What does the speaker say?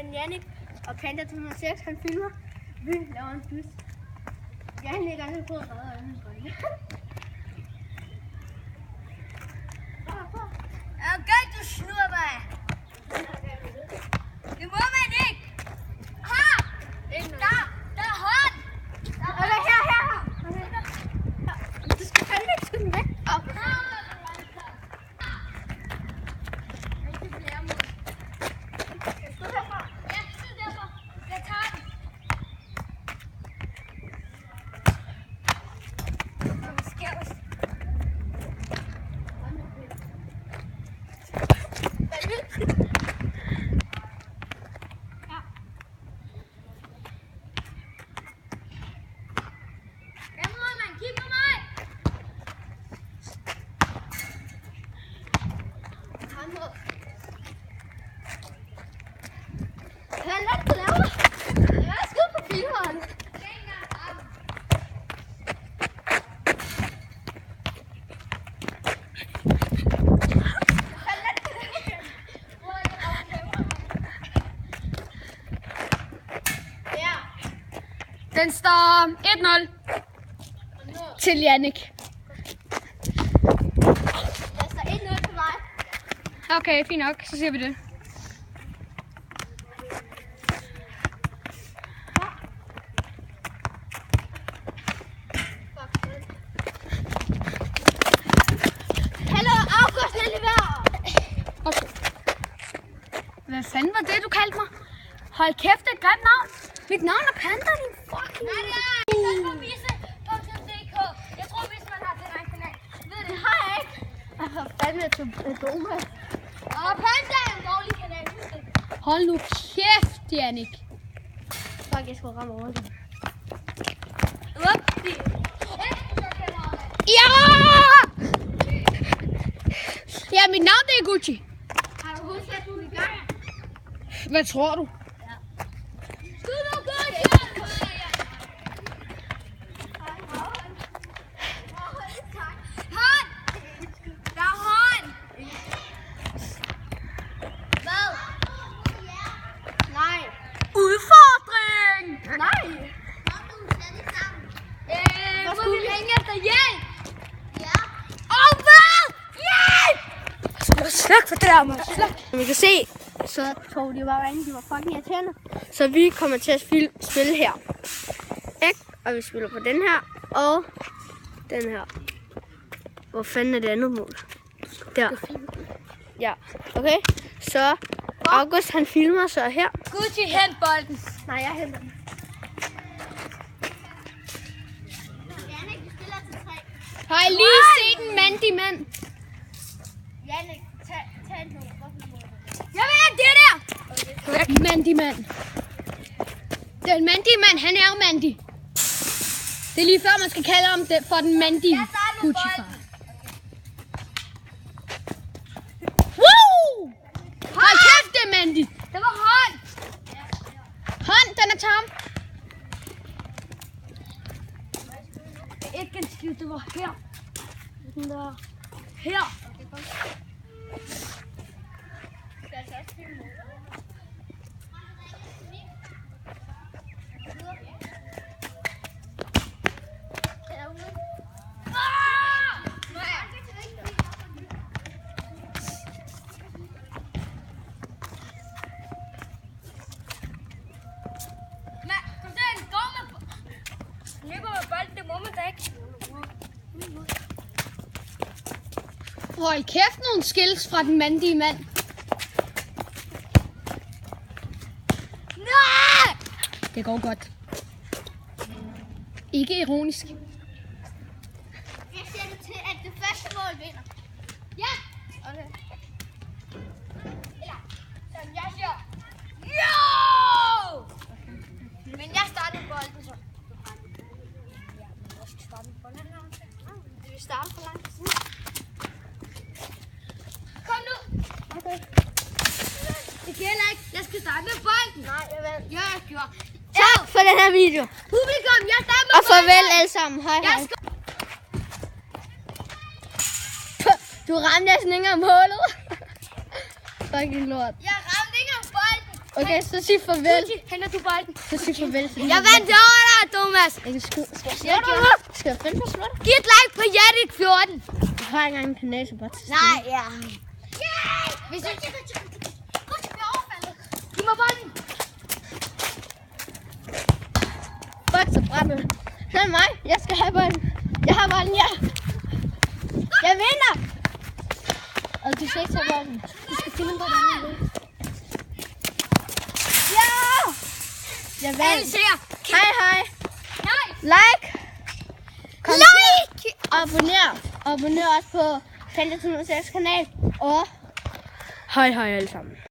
ven Jannik og Panda 206, han filmer. Vi laver en dyst. Han lægger ned på og redder den grønne. Okay, du snurrer mig. Det må man ikke. Der er hånd. Okay, her. Du skal fandme ikke skyde den væk. Den står 1-0 til Jannik. Der står 1-0 til mig. Okay, fint nok. Så siger vi det. Hallo, August, lad lige være. Okay. Hvad fanden var det, du kaldte mig? Hold kæft, det er et grimt navn. Mit navn er Panda, din fucking... Visse.dk. Jeg tror, hvis man har den egen kanal. Ved Det har jeg ikke. Jeg har fandme til Doma. Og Panda er en dårlig kanal. Hold nu kæft, Jannik. Fuck, jeg skulle ramme over det. Ja! Ja, mit navn det er Gucci. Har du husket, at du er i gang? Hvad tror du? Udfordring! Nej. Hvor skulle vi ringe efter hjælp? Og hvad? Hjælp! Sluk for det der, man. Som I kan se, så tog de bare ringe. De var fucking irriterende. Så vi kommer til at spille her. Ikke? Og vi spiller på den her og den her. Hvor fanden er det andet mål? Der. Ja, okay. Så August han filmer så her. Gucci, hent bolden. Nej, jeg henter den. Har I lige set en mandig mand? Jannik, tag en mål. Jeg vil have det der! Mandig mand. Den mandige mand, han er jo mandig. Det er lige før, man skal kalde ham det for den mandige Gucci-far. Woo! Hold kæft, det er mandig. Det var hånd. Hånd, den er tom. Ikke en skid, det var her. Den der. Her. Hold kæft, nogle skills fra den mandige mand. Nej! Det går godt. Ikke ironisk. Jeg sætter til, at det første mål vinder. Ja! Okay. Eller, som jeg siger. Jo! Men jeg starter bolden så. Vi starter for lang tid. Kom nu! Okay. Det gælder ikke. Jeg skal starte med bolden. Nej, jeg ved. Ja, jeg gjorde. Tak for den her video. Publikum, jeg starter med Og bolden. farvel alle sammen. Hej Jeg hej. skal... Du ramte næsten ikke af målet. Fucking lort. Jeg ramte ikke af bolden. Okay, så sig farvel. Henter du bolden? Så sig farvel. Jeg vandt over dig, Thomas. Jeg kan skal jeg finde på slå dig? Giv et like på Jannik 14. Jeg har ikke engang en kanal, så bare til Nej, ja. Hvis du... Giv mig bolden. Fuck, så brænder det. Så er det mig. Jeg skal have bolden. Jeg har bolden, ja. Jeg vinder. Og du skal ikke tage bolden. Du skal finde på den. Ja! Jeg Alle vandt. ser. Hej. Nej. Like. Like. Abonner også på Fantasy 6 kanal. Og hej alle sammen.